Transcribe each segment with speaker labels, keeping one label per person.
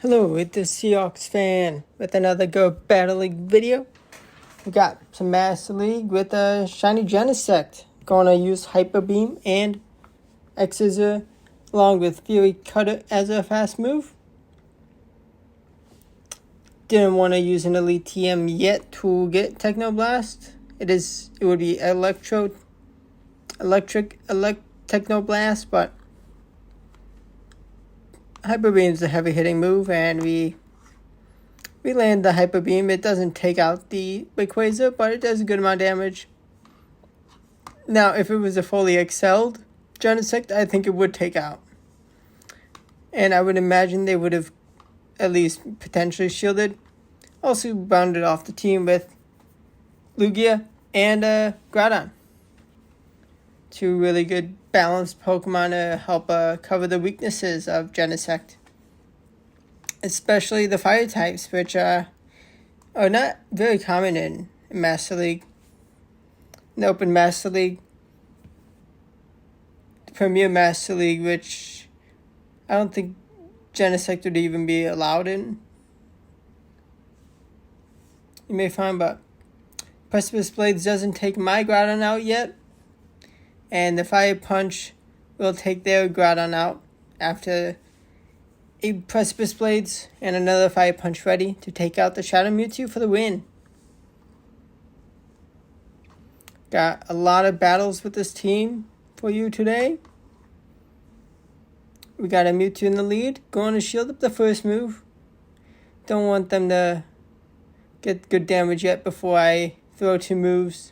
Speaker 1: Hello, it's the SeahawksFan with another Go Battle League video. We got some Master League with a Shiny Genesect. Gonna use Hyper Beam and X-Scissor along with Fury Cutter as a fast move. Didn't want to use an Elite TM yet to get Techno Blast. It would be electric Techno Blast, but Hyper Beam is a heavy hitting move, and we land the Hyper Beam. It doesn't take out the Rayquaza, but it does a good amount of damage. Now, if it was a fully excelled Genesect, I think it would take out. And I would imagine they would have at least potentially shielded. Also bounded off the team with Lugia and Groudon. Two really good balanced Pokemon to help cover the weaknesses of Genesect. Especially the fire types, which are not very common in Master League. In the Open Master League, the Premier Master League, which I don't think Genesect would even be allowed in. You may find, but Precipice Blades doesn't take my Groudon out yet. And the Fire Punch will take their Groudon out after a Precipice Blades and another Fire Punch ready to take out the Shadow Mewtwo for the win. Got a lot of battles with this team for you today. We got a Mewtwo in the lead, going to shield up the first move. Don't want them to get good damage yet before I throw two moves.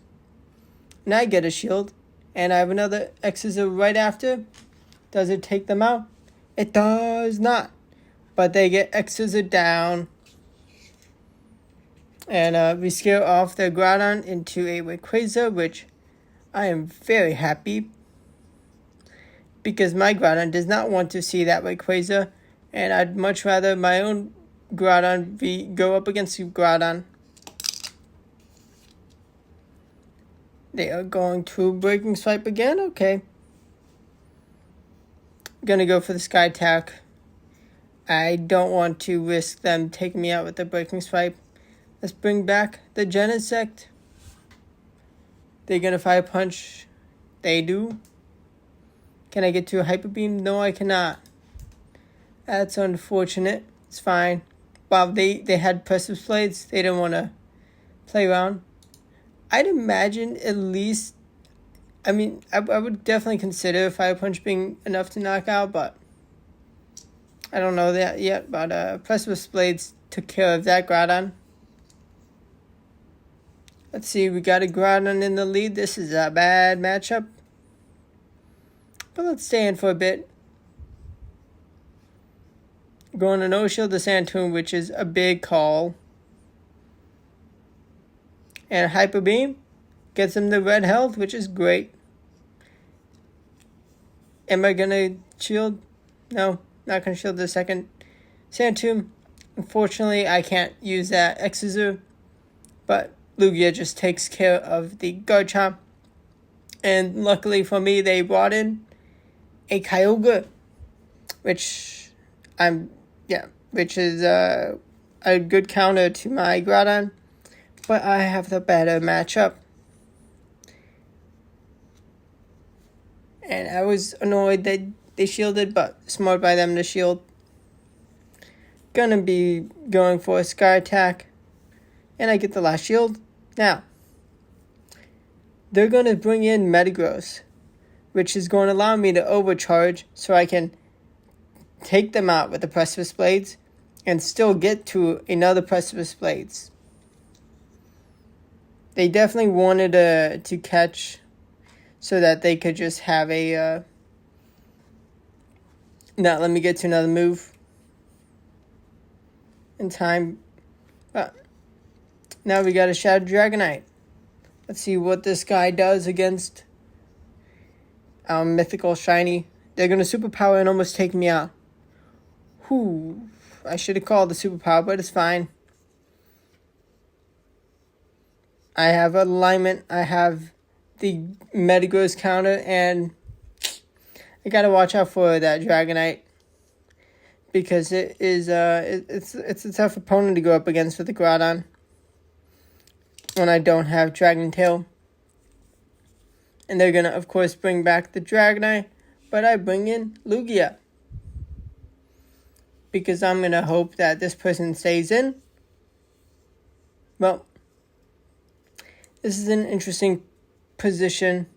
Speaker 1: And I get a shield. And I have another X-Scissor right after. Does it take them out? It does not. But they get X-Scissor down. And we scare off their Groudon into a Rayquaza, which I am very happy. Because my Groudon does not want to see that Rayquaza. And I'd much rather my own Groudon go up against the Groudon. They are going to Breaking Swipe again? Okay. Gonna go for the Sky Attack. I don't want to risk them taking me out with the Breaking Swipe. Let's bring back the Genesect. They're gonna Fire Punch. They do. Can I get to a Hyper Beam? No, I cannot. That's unfortunate. It's fine. Wow, they had Precipice Blades. They didn't want to play around. I'd imagine at least, I would definitely consider Fire Punch being enough to knock out, but I don't know that yet. But Precipice Blades took care of that Groudon. Let's see, we got a Groudon in the lead. This is a bad matchup. But let's stay in for a bit. Going to no-shield the Santoon, which is a big call. And Hyper Beam gets him the red health, which is great. Am I going to shield? No, not going to shield the second Santoon. Unfortunately, I can't use that X-Scissor. But Lugia just takes care of the Garchomp. And luckily for me, they brought in a Kyogre. Which is a good counter to my Groudon. But I have the better matchup. And I was annoyed that they shielded, but smart by them to shield. Gonna be going for a Sky Attack. And I get the last shield. Now, they're gonna bring in Metagross, which is going to allow me to overcharge so I can take them out with the Precipice Blades and still get to another Precipice Blades. They definitely wanted to catch so that they could just have a not let me get to another move in time. But now we got a Shadow Dragonite. Let's see what this guy does against our mythical Shiny. They're going to Superpower and almost take me out. Whew. I should have called the Superpower, but it's fine. I have alignment, I have the Metagross counter, and I gotta watch out for that Dragonite. because it's a tough opponent to go up against with the Groudon when I don't have Dragon Tail. And they're gonna, of course, bring back the Dragonite, but I bring in Lugia because I'm gonna hope that this person stays in. Well, this is an interesting position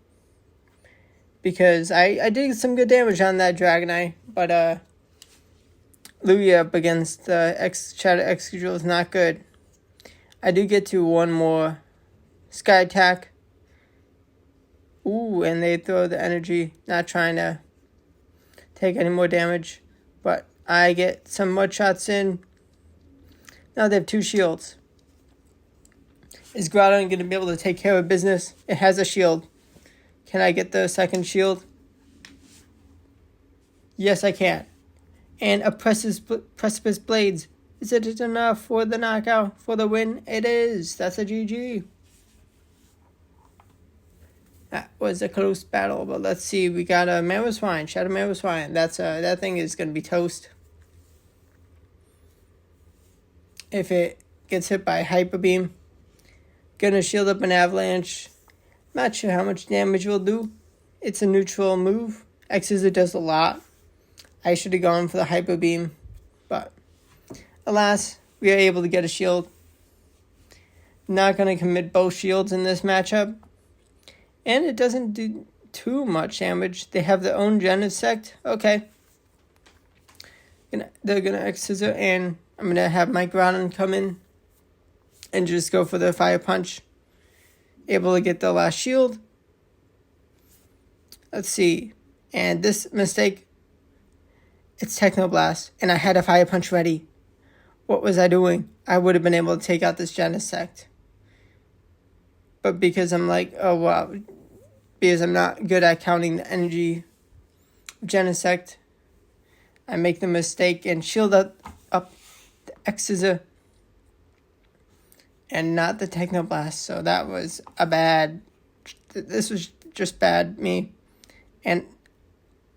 Speaker 1: because I did some good damage on that Dragonite, but Lugia up against Shadow Excadrill is not good. I do get to one more Sky Attack. Ooh, and they throw the energy, not trying to take any more damage. But I get some mud shots in. Now they have 2 shields. Is Groudon going to be able to take care of business? It has a shield. Can I get the second shield? Yes, I can. And a Precipice Blades. Is it enough for the knockout, for the win? It is. That's a GG. That was a close battle, but let's see. We got a Mamoswine, Shadow Mamoswine. That thing is going to be toast. If it gets hit by Hyper Beam, gonna shield up an Avalanche. Not sure how much damage it will do. It's a neutral move. X-Scissor does a lot. I should have gone for the Hyper Beam, but alas, we are able to get a shield. Not gonna commit both shields in this matchup. And it doesn't do too much damage. They have their own Genesect. Okay. They're going to X-Scissor, and I'm going to have my Groudon come in and just go for the Fire Punch. Able to get the last shield. Let's see. And this mistake, it's Techno Blast, and I had a Fire Punch ready. What was I doing? I would have been able to take out this Genesect. But because I'm like, oh, wow, because I'm not good at counting the energy of Genesect, I make the mistake and shield up the X-Scissor and not the Technoblast. So that was this was just bad, me. And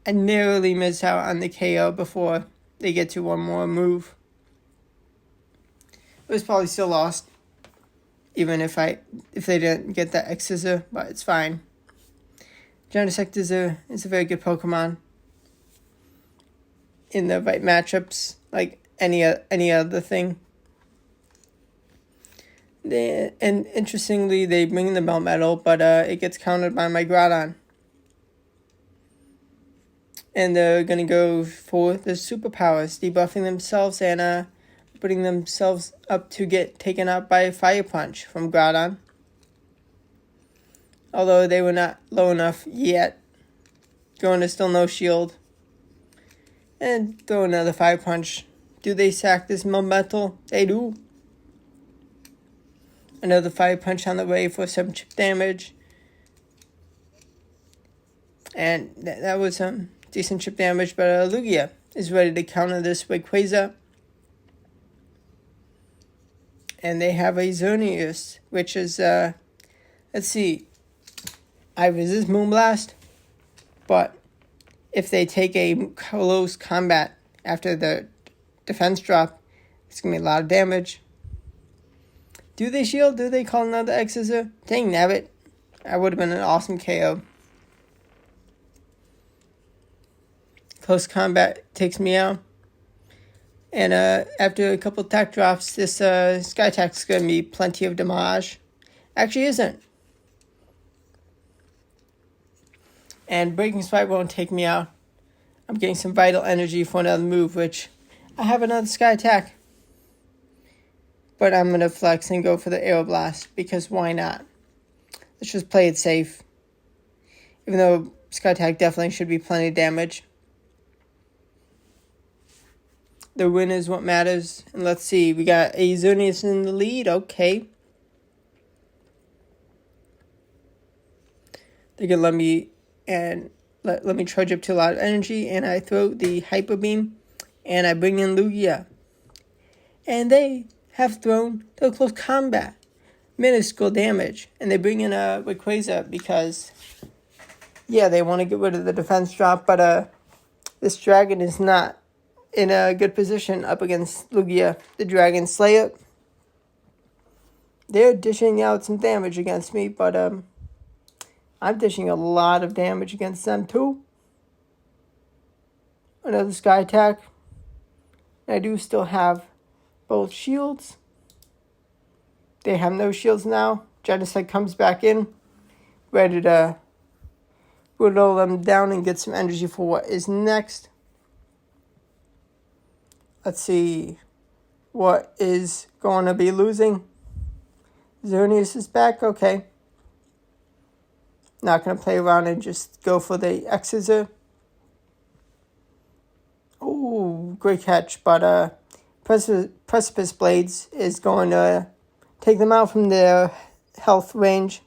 Speaker 1: I narrowly missed out on the KO before they get to one more move. It was probably still lost. Even if they didn't get that X-Scissor, but it's fine. Genesect is a very good Pokemon. In the right matchups, like any other thing. And interestingly, they bring in the Melmetal, but it gets countered by my Groudon. And they're gonna go for the superpowers, debuffing themselves and putting themselves up to get taken out by a Fire Punch from Groudon. Although they were not low enough yet. Going to still no shield. And throw another Fire Punch. Do they sack this Melmetal? They do. Another Fire Punch on the way for some chip damage. And that was some decent chip damage, but Lugia is ready to counter this Rayquaza. And they have a Xerneas, which is, let's see, I resist Moonblast, but if they take a close combat after the defense drop, it's going to be a lot of damage. Do they shield? Do they call another X-Scissor? Dang nabbit. That would have been an awesome KO. Close combat takes me out. And after a couple attack drops, this Sky Attack is going to be plenty of damage. Actually isn't. And Breaking Spike won't take me out. I'm getting some Vital Energy for another move, which I have another Sky Attack. But I'm going to flex and go for the Aeroblast, because why not? Let's just play it safe. Even though Sky Attack definitely should be plenty of damage. The win is what matters. And let's see, we got a Xerneas in the lead. Okay. They can let me charge up to a lot of energy, and I throw the Hyper Beam, and I bring in Lugia. And they have thrown the close combat, minuscule damage, and they bring in a Rayquaza because, yeah, they want to get rid of the defense drop, but this dragon is not in a good position up against Lugia, the Dragon Slayer. They're dishing out some damage against me, but I'm dishing a lot of damage against them too. Another Sky Attack. I do still have both shields. They have no shields now. Genesect comes back in, ready to whittle them down and get some energy for what is next. Let's see what is going to be losing. Xerneas is back, okay. Not going to play around and just go for the X-Scissor. Ooh, great catch, but Precipice Blades is going to take them out from their health range.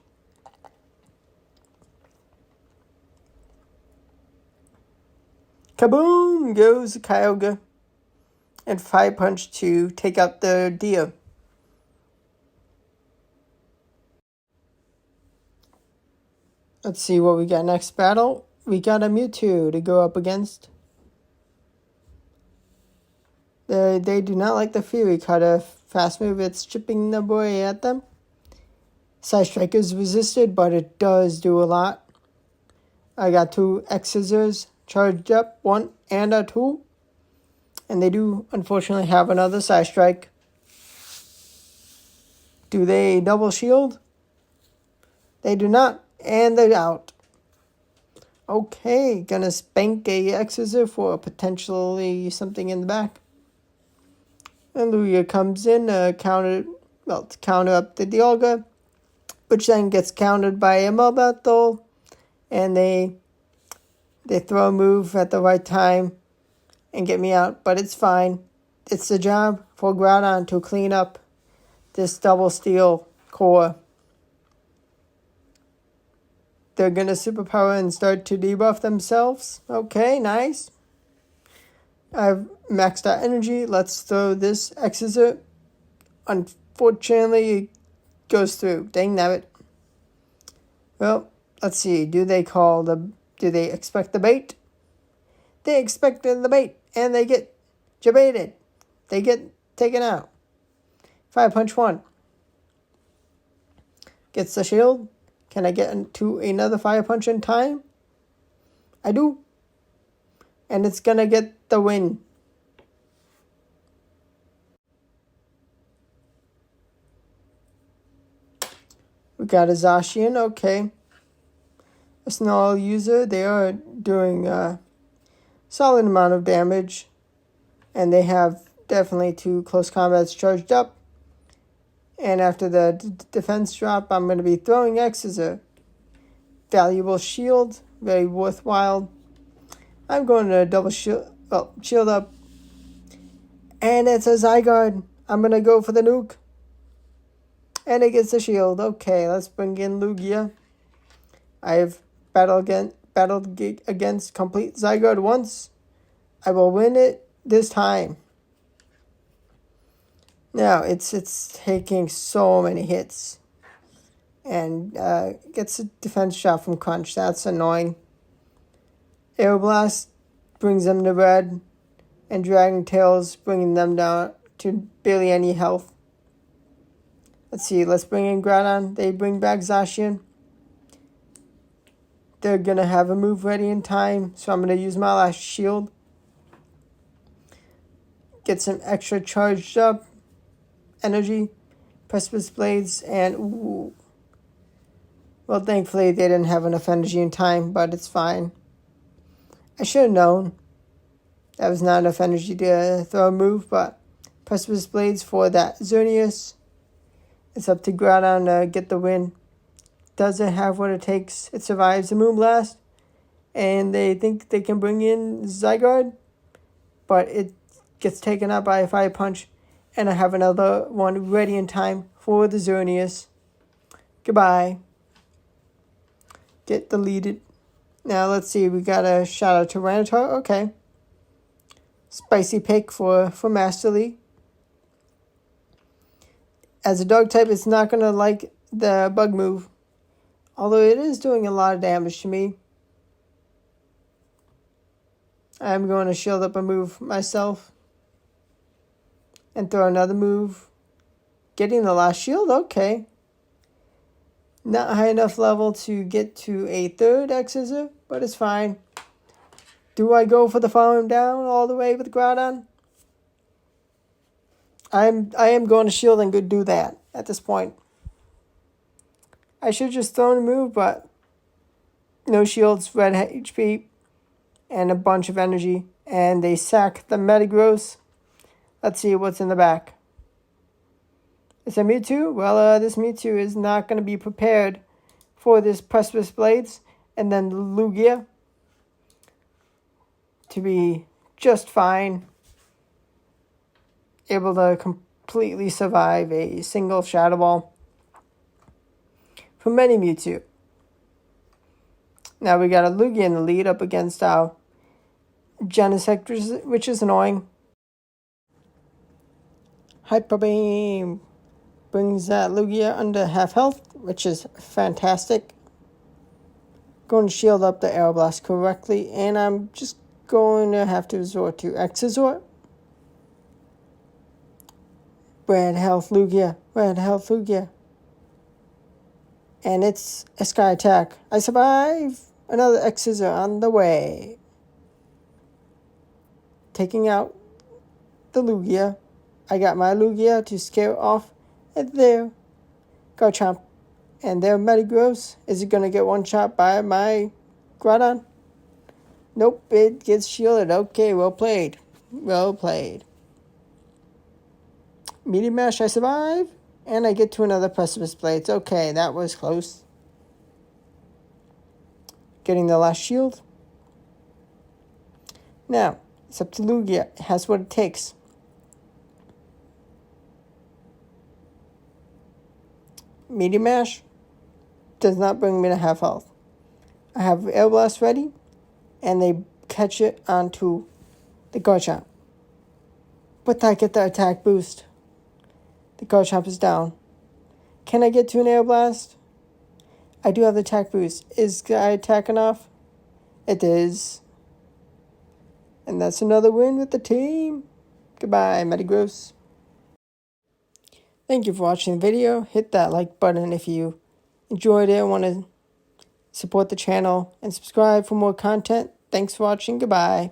Speaker 1: Kaboom goes the Kyogre. And Fire Punch to take out the deer. Let's see what we got next battle. We got a Mewtwo to go up against. They do not like the Fury Cutter. Fast move, it's chipping the boy at them. Side Strike is resisted, but it does do a lot. I got 2 X-Scissors charged up, 1 and a 2. And they do, unfortunately, have another Side Strike. Do they double shield? They do not, and they're out. Okay, gonna spank a X-Scissor for potentially something in the back. And Lugia comes in to counter up the Dialga, which then gets countered by a Melbatol, and they throw a move at the right time and get me out, but it's fine. It's the job for Groudon to clean up this double steel core. They're going to superpower and start to debuff themselves. Okay, nice. I've maxed out energy. Let's throw this X-Scissor. Unfortunately, it goes through. Dang nabbit. Well, let's see. Do they expect the bait? They expected the bait, and they get jebaited. They get taken out. Fire Punch 1. Gets the shield. Can I get into another Fire Punch in time? I do. And it's gonna get the win. We got a Zacian, okay. A Snarl user. They are doing a solid amount of damage. And they have definitely 2 close combats charged up. And after the defense drop, I'm going to be throwing X as a valuable shield. Very worthwhile. I'm going to double shield up. And it's a Zygarde. I'm going to go for the nuke. And it gets the shield. Okay, let's bring in Lugia. I've battled against complete Zygarde once. I will win it this time. Now, it's taking so many hits. And gets a defense shot from Crunch. That's annoying. Aeroblast brings them to red. And Dragon Tails bringing them down to barely any health. Let's see, let's bring in Groudon. They bring back Zacian. They're going to have a move ready in time. So I'm going to use my last shield. Get some extra charged up energy, Precipice Blades, and ooh. Well, thankfully they didn't have enough energy in time, but it's fine. I should have known that was not enough energy to throw a move, but Precipice Blades for that Xerneas. It's up to Groudon to get the win. Doesn't have what it takes. It survives the Moonblast, and they think they can bring in Zygarde, but it gets taken out by a Fire Punch. And I have another one ready in time for the Xerneas. Goodbye. Get deleted. Now let's see. We got a shout out to Tyranitar. Okay. Spicy pick for Master League. As a dog type, it's not going to like the bug move. Although it is doing a lot of damage to me. I'm going to shield up a move myself. And throw another move. Getting the last shield, okay. Not high enough level to get to a third X-Scissor, but it's fine. Do I go for the farm down all the way with Groudon? I am going to shield and go do that at this point. I should just throw a move, but no shields, red HP, and a bunch of energy. And they sack the Metagross. Let's see what's in the back. It's a Mewtwo? Well, this Mewtwo is not going to be prepared for this Precipice Blades. And then the Lugia to be just fine. Able to completely survive a single Shadow Ball from any Mewtwo. Now we got a Lugia in the lead up against our Genesect, which is annoying. Hyperbeam brings that Lugia under half health, which is fantastic. Going to shield up the Aeroblast correctly, and I'm just going to have to resort to X-Scissor. Red health Lugia, red health Lugia. And it's a Sky Attack. I survive! Another X-Scissor on the way. Taking out the Lugia. I got my Lugia to scare off at there. Garchomp. And their Metagross. Is it going to get one shot by my Groudon? Nope, it gets shielded. Okay, well played. Well played. Meteor Mash, I survive. And I get to another Precipice Blades. Okay, that was close. Getting the last shield. Now, it's up to Lugia. It has what it takes. Meteor Mash does not bring me to half health. I have Air Blast ready, and they catch it onto the Garchomp. But I get the attack boost. The Garchomp is down. Can I get to an Air Blast? I do have the attack boost. Is Sky Attack enough? It is. And that's another win with the team. Goodbye, Metagross. Thank you for watching the video. Hit that like button if you enjoyed it and want to support the channel. And subscribe for more content. Thanks for watching. Goodbye.